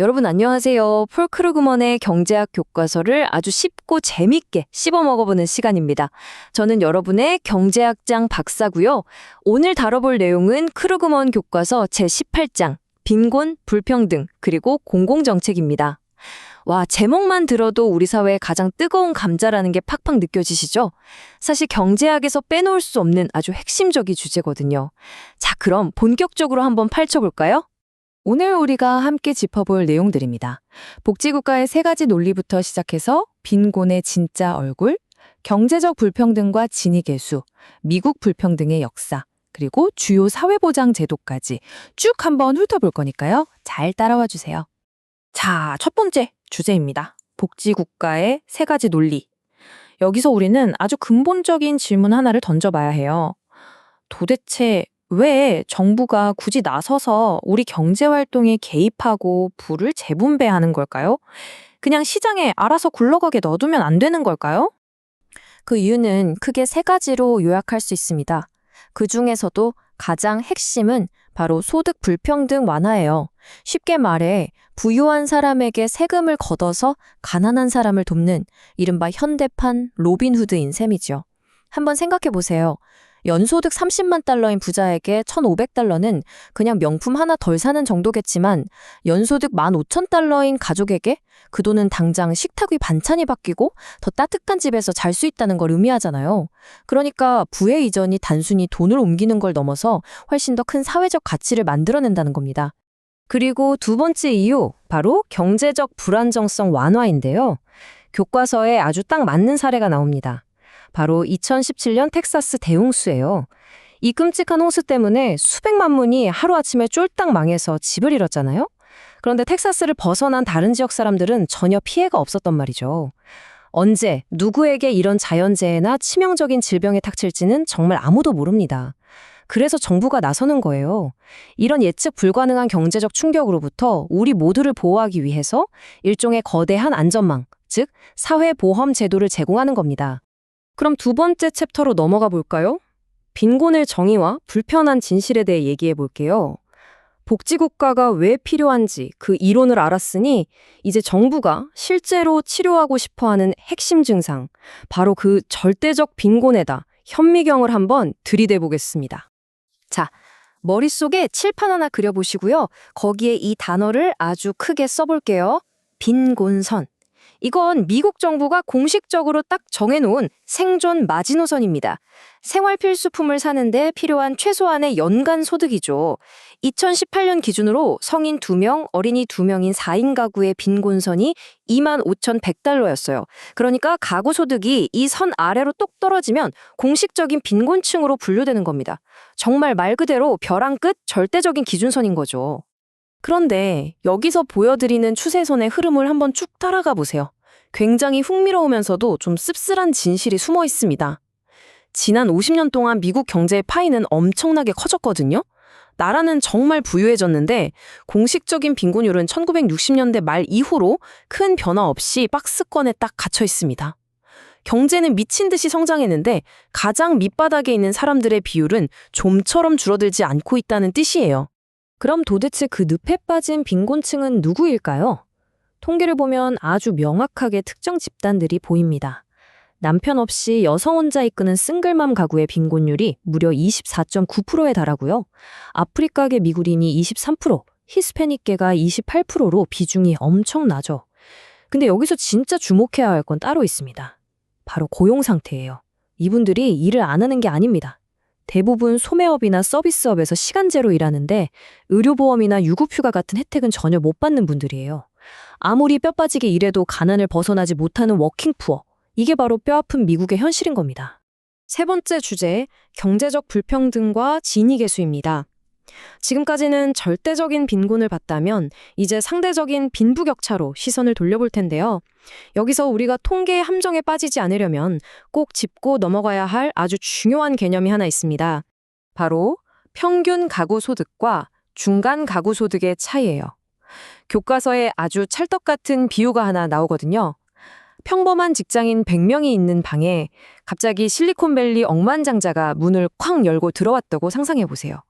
여러분 안녕하세요. 폴 크루그먼의 경제학 교과서를 아주 쉽고 재밌게 씹어 먹어보는 시간입니다. 저는 여러분의 경제학장 박사고요. 오늘 다뤄볼 내용은 크루그먼 교과서 제18장 빈곤, 불평등, 그리고 공공정책입니다. 와, 제목만 들어도 우리 사회의 가장 뜨거운 감자라는 게 팍팍 느껴지시죠? 사실 경제학에서 빼놓을 수 없는 아주 핵심적인 주제거든요. 자, 그럼 본격적으로 한번 파헤쳐볼까요? 오늘 우리가 함께 짚어볼 내용들입니다. 복지국가의 세 가지 논리부터 시작해서 빈곤의 진짜 얼굴, 경제적 불평등과 진위계수, 미국 불평등의 역사, 그리고 주요 사회보장 제도까지 쭉 한번 훑어볼 거니까요. 잘 따라와 주세요. 자, 첫 번째 주제입니다. 복지국가의 세 가지 논리. 여기서 우리는 아주 근본적인 질문 하나를 던져봐야 해요. 도대체 왜 정부가 굳이 나서서 우리 경제활동에 개입하고 부를 재분배하는 걸까요? 그냥 시장에 알아서 굴러가게 넣어두면 안 되는 걸까요? 그 이유는 크게 세 가지로 요약할 수 있습니다. 그 중에서도 가장 핵심은 바로 소득 불평등 완화예요. 쉽게 말해 부유한 사람에게 세금을 걷어서 가난한 사람을 돕는 이른바 현대판 로빈후드인 셈이죠. 한번 생각해 보세요. 연소득 30만 달러인 부자에게 1,500달러는 그냥 명품 하나 덜 사는 정도겠지만 연소득 15,000달러인 가족에게 그 돈은 당장 식탁 위 반찬이 바뀌고 더 따뜻한 집에서 잘 수 있다는 걸 의미하잖아요. 그러니까 부의 이전이 단순히 돈을 옮기는 걸 넘어서 훨씬 더 큰 사회적 가치를 만들어낸다는 겁니다. 그리고 두 번째 이유, 바로 경제적 불안정성 완화인데요. 교과서에 아주 딱 맞는 사례가 나옵니다. 바로 2017년 텍사스 대홍수예요. 이 끔찍한 홍수 때문에 수백만 문이 하루아침에 쫄딱 망해서 집을 잃었잖아요. 그런데 텍사스를 벗어난 다른 지역 사람들은 전혀 피해가 없었단 말이죠. 언제, 누구에게 이런 자연재해나 치명적인 질병이 닥칠지는 정말 아무도 모릅니다. 그래서 정부가 나서는 거예요. 이런 예측 불가능한 경제적 충격으로부터 우리 모두를 보호하기 위해서 일종의 거대한 안전망, 즉 사회보험 제도를 제공하는 겁니다. 그럼 두 번째 챕터로 넘어가 볼까요? 빈곤의 정의와 불편한 진실에 대해 얘기해 볼게요. 복지국가가 왜 필요한지 그 이론을 알았으니 이제 정부가 실제로 치료하고 싶어하는 핵심 증상, 바로 그 절대적 빈곤에다 현미경을 한번 들이대 보겠습니다. 자, 머릿속에 칠판 하나 그려보시고요. 거기에 이 단어를 아주 크게 써볼게요. 빈곤선. 이건 미국 정부가 공식적으로 딱 정해놓은 생존 마지노선입니다. 생활 필수품을 사는데 필요한 최소한의 연간 소득이죠. 2018년 기준으로 성인 2명, 어린이 2명인 4인 가구의 빈곤선이 25,100달러였어요. 그러니까 가구 소득이 이 선 아래로 똑 떨어지면 공식적인 빈곤층으로 분류되는 겁니다. 정말 말 그대로 벼랑 끝 절대적인 기준선인 거죠. 그런데 여기서 보여드리는 추세선의 흐름을 한번 쭉 따라가 보세요. 굉장히 흥미로우면서도 좀 씁쓸한 진실이 숨어 있습니다. 지난 50년 동안 미국 경제의 파이는 엄청나게 커졌거든요. 나라는 정말 부유해졌는데 공식적인 빈곤율은 1960년대 말 이후로 큰 변화 없이 박스권에 딱 갇혀 있습니다. 경제는 미친 듯이 성장했는데 가장 밑바닥에 있는 사람들의 비율은 좀처럼 줄어들지 않고 있다는 뜻이에요. 그럼 도대체 그 늪에 빠진 빈곤층은 누구일까요? 통계를 보면 아주 명확하게 특정 집단들이 보입니다. 남편 없이 여성 혼자 이끄는 싱글맘 가구의 빈곤율이 무려 24.9%에 달하고요. 아프리카계 미국인이 23%, 히스패닉계가 28%로 비중이 엄청나죠. 근데 여기서 진짜 주목해야 할 건 따로 있습니다. 바로 고용 상태예요. 이분들이 일을 안 하는 게 아닙니다. 대부분 소매업이나 서비스업에서 시간제로 일하는데 의료보험이나 유급휴가 같은 혜택은 전혀 못 받는 분들이에요. 아무리 뼈 빠지게 일해도 가난을 벗어나지 못하는 워킹푸어. 이게 바로 뼈아픈 미국의 현실인 겁니다. 세 번째 주제, 경제적 불평등과 진위계수입니다. 지금까지는 절대적인 빈곤을 봤다면 이제 상대적인 빈부격차로 시선을 돌려볼 텐데요. 여기서 우리가 통계의 함정에 빠지지 않으려면 꼭 짚고 넘어가야 할 아주 중요한 개념이 하나 있습니다. 바로 평균 가구 소득과 중간 가구 소득의 차이예요. 교과서에 아주 찰떡 같은 비유가 하나 나오거든요. 평범한 직장인 100명이 있는 방에 갑자기 실리콘밸리 억만장자가 문을 쾅 열고 들어왔다고 상상해 보세요.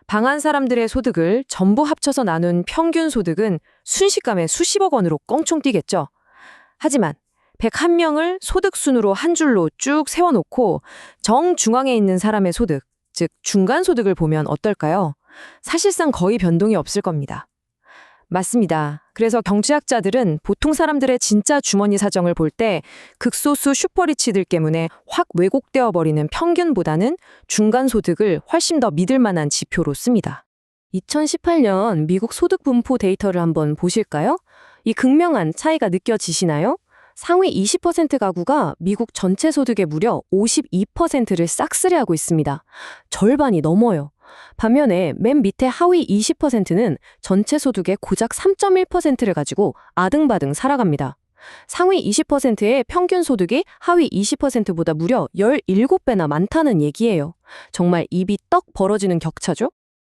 방한 사람들의 소득을 전부 합쳐서 나눈 평균 소득은 순식간에 수십억 원으로 껑충 뛰겠죠. 하지만 101명을 소득 순으로 한 줄로 쭉 세워놓고 정중앙에 있는 사람의 소득, 즉 중간 소득을 보면 어떨까요? 사실상 거의 변동이 없을 겁니다. 맞습니다. 그래서 경제학자들은 보통 사람들의 진짜 주머니 사정을 볼 때 극소수 슈퍼리치들 때문에 확 왜곡되어 버리는 평균보다는 중간 소득을 훨씬 더 믿을 만한 지표로 씁니다. 2018년 미국 소득 분포 데이터를 한번 보실까요? 이 극명한 차이가 느껴지시나요? 상위 20% 가구가 미국 전체 소득의 무려 52%를 싹쓸이하고 있습니다. 절반이 넘어요. 반면에 맨 밑에 하위 20%는 전체 소득의 고작 3.1%를 가지고 아등바등 살아갑니다. 상위 20%의 평균 소득이 하위 20%보다 무려 17배나 많다는 얘기예요. 정말 입이 떡 벌어지는 격차죠?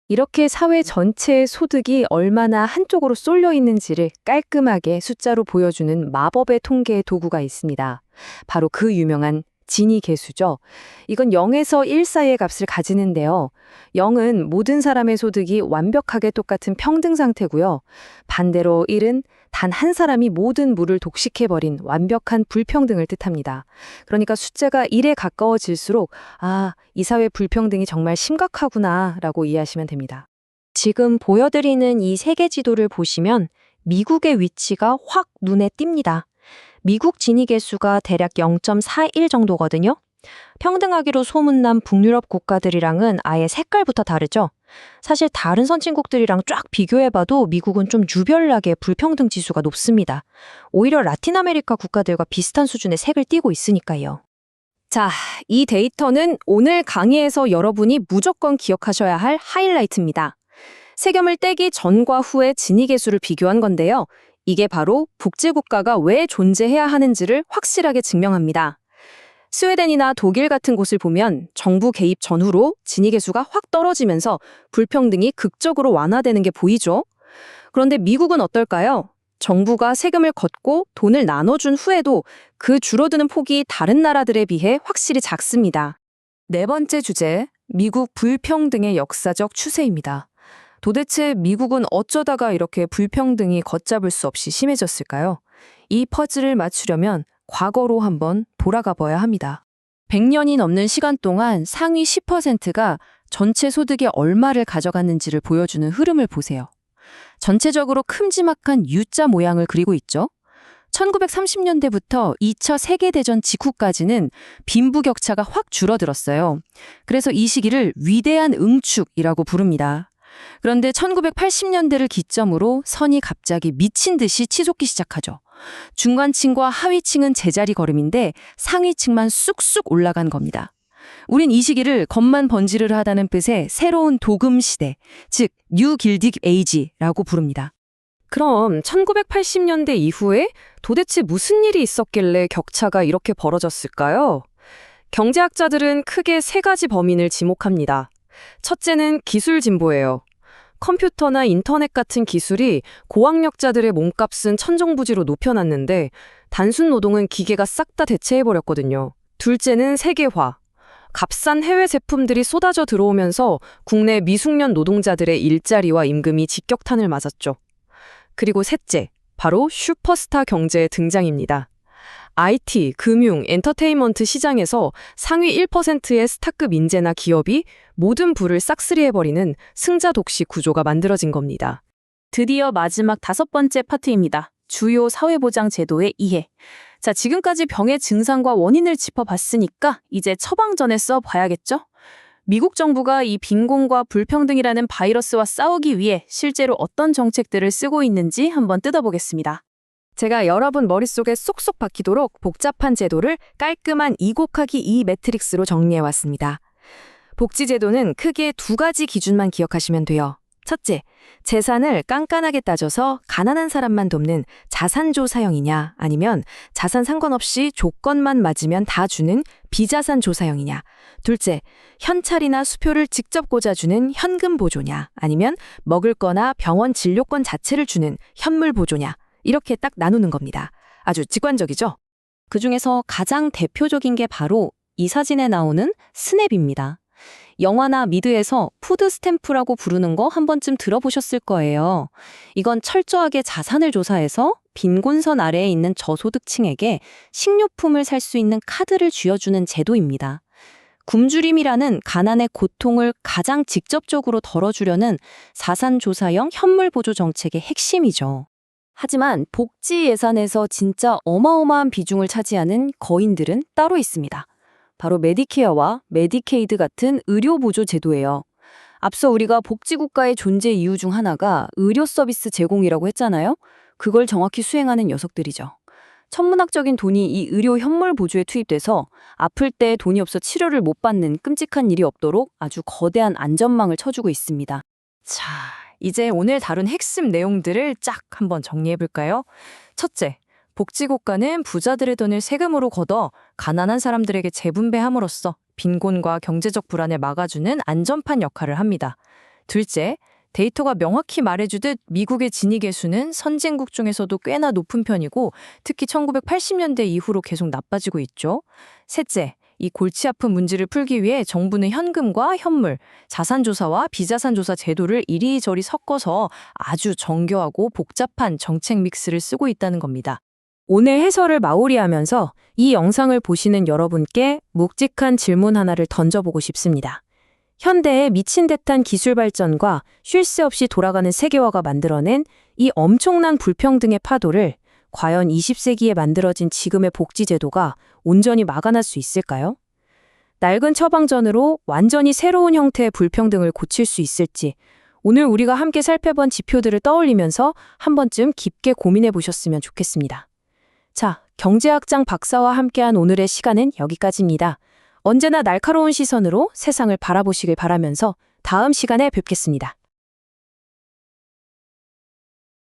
이렇게 사회 전체의 소득이 얼마나 한쪽으로 쏠려 있는지를 깔끔하게 숫자로 보여주는 마법의 통계 도구가 있습니다. 바로 그 유명한 지니 계수죠. 이건 0에서 1 사이의 값을 가지는데요. 0은 모든 사람의 소득이 완벽하게 똑같은 평등 상태고요. 반대로 1은 단 한 사람이 모든 물을 독식해버린 완벽한 불평등을 뜻합니다. 그러니까 숫자가 1에 가까워질수록 이 사회 불평등이 정말 심각하구나 라고 이해하시면 됩니다. 지금 보여드리는 이 세계 지도를 보시면 미국의 위치가 확 눈에 띕니다. 미국 지니 계수가 대략 0.41 정도거든요. 평등하기로 소문난 북유럽 국가들이랑은 아예 색깔부터 다르죠. 사실 다른 선진국들이랑 쫙 비교해봐도 미국은 좀 유별나게 불평등 지수가 높습니다. 오히려 라틴 아메리카 국가들과 비슷한 수준의 색을 띠고 있으니까요. 자, 이 데이터는 오늘 강의에서 여러분이 무조건 기억하셔야 할 하이라이트입니다. 세금을 떼기 전과 후의 지니 계수를 비교한 건데요. 이게 바로 복지국가가 왜 존재해야 하는지를 확실하게 증명합니다. 스웨덴이나 독일 같은 곳을 보면 정부 개입 전후로 지니 계수가 확 떨어지면서 불평등이 극적으로 완화되는 게 보이죠? 그런데 미국은 어떨까요? 정부가 세금을 걷고 돈을 나눠준 후에도 그 줄어드는 폭이 다른 나라들에 비해 확실히 작습니다. 네 번째 주제, 미국 불평등의 역사적 추세입니다. 도대체 미국은 어쩌다가 이렇게 불평등이 걷잡을 수 없이 심해졌을까요? 이 퍼즐을 맞추려면 과거로 한번 돌아가 봐야 합니다. 100년이 넘는 시간 동안 상위 10%가 전체 소득의 얼마를 가져갔는지를 보여주는 흐름을 보세요. 전체적으로 큼지막한 U자 모양을 그리고 있죠. 1930년대부터 2차 세계대전 직후까지는 빈부격차가 확 줄어들었어요. 그래서 이 시기를 위대한 응축이라고 부릅니다. 그런데 1980년대를 기점으로 선이 갑자기 미친 듯이 치솟기 시작하죠. 중간층과 하위층은 제자리 걸음인데 상위층만 쑥쑥 올라간 겁니다. 우린 이 시기를 겉만 번지르르 하다는 뜻의 새로운 도금 시대, 즉 뉴 길딕 에이지라고 부릅니다. 그럼 1980년대 이후에 도대체 무슨 일이 있었길래 격차가 이렇게 벌어졌을까요? 경제학자들은 크게 세 가지 범인을 지목합니다. 첫째는 기술 진보예요. 컴퓨터나 인터넷 같은 기술이 고학력자들의 몸값은 천정부지로 높여놨는데 단순 노동은 기계가 싹 다 대체해버렸거든요. 둘째는 세계화. 값싼 해외 제품들이 쏟아져 들어오면서 국내 미숙련 노동자들의 일자리와 임금이 직격탄을 맞았죠. 그리고 셋째, 바로 슈퍼스타 경제의 등장입니다. IT, 금융, 엔터테인먼트 시장에서 상위 1%의 스타급 인재나 기업이 모든 부를 싹쓸이해버리는 승자 독식 구조가 만들어진 겁니다. 드디어 마지막 5번째 파트입니다. 주요 사회보장 제도의 이해. 자, 지금까지 병의 증상과 원인을 짚어봤으니까 이제 처방전에 써봐야겠죠? 미국 정부가 이 빈곤과 불평등이라는 바이러스와 싸우기 위해 실제로 어떤 정책들을 쓰고 있는지 한번 뜯어보겠습니다. 제가 여러분 머릿속에 쏙쏙 박히도록 복잡한 제도를 깔끔한 2곱하기2 매트릭스로 정리해왔습니다. 복지제도는 크게 두 가지 기준만 기억하시면 돼요. 첫째, 재산을 깐깐하게 따져서 가난한 사람만 돕는 자산조 사형이냐 아니면 자산 상관없이 조건만 맞으면 다 주는 비자산조 사형이냐. 둘째, 현찰이나 수표를 직접 꽂아주는 현금 보조냐 아니면 먹을 거나 병원 진료권 자체를 주는 현물 보조냐. 이렇게 딱 나누는 겁니다. 아주 직관적이죠? 그중에서 가장 대표적인 게 바로 이 사진에 나오는 스냅입니다. 영화나 미드에서 푸드 스탬프라고 부르는 거 한 번쯤 들어보셨을 거예요. 이건 철저하게 자산을 조사해서 빈곤선 아래에 있는 저소득층에게 식료품을 살 수 있는 카드를 쥐어주는 제도입니다. 굶주림이라는 가난의 고통을 가장 직접적으로 덜어주려는 사산조사형 현물보조 정책의 핵심이죠. 하지만 복지 예산에서 진짜 어마어마한 비중을 차지하는 거인들은 따로 있습니다. 바로 메디케어와 메디케이드 같은 의료보조 제도예요. 앞서 우리가 복지국가의 존재 이유 중 하나가 의료 서비스 제공이라고 했잖아요. 그걸 정확히 수행하는 녀석들이죠. 천문학적인 돈이 이 의료 현물 보조에 투입돼서 아플 때 돈이 없어 치료를 못 받는 끔찍한 일이 없도록 아주 거대한 안전망을 쳐주고 있습니다. 자, 이제 오늘 다룬 핵심 내용들을 쫙 한번 정리해볼까요? 첫째, 복지국가는 부자들의 돈을 세금으로 걷어 가난한 사람들에게 재분배함으로써 빈곤과 경제적 불안을 막아주는 안전판 역할을 합니다. 둘째, 데이터가 명확히 말해주듯 미국의 진위 수는 선진국 중에서도 꽤나 높은 편이고 특히 1980년대 이후로 계속 나빠지고 있죠. 셋째, 이 골치 아픈 문제를 풀기 위해 정부는 현금과 현물, 자산조사와 비자산조사 제도를 이리저리 섞어서 아주 정교하고 복잡한 정책 믹스를 쓰고 있다는 겁니다. 오늘 해설을 마무리하면서 이 영상을 보시는 여러분께 묵직한 질문 하나를 던져보고 싶습니다. 현대의 미친 듯한 기술 발전과 쉴 새 없이 돌아가는 세계화가 만들어낸 이 엄청난 불평등의 파도를 과연 20세기에 만들어진 지금의 복지제도가 온전히 막아낼 수 있을까요? 낡은 처방전으로 완전히 새로운 형태의 불평등을 고칠 수 있을지 오늘 우리가 함께 살펴본 지표들을 떠올리면서 한 번쯤 깊게 고민해 보셨으면 좋겠습니다. 자, 경제학장 박사와 함께한 오늘의 시간은 여기까지입니다. 언제나 날카로운 시선으로 세상을 바라보시길 바라면서 다음 시간에 뵙겠습니다.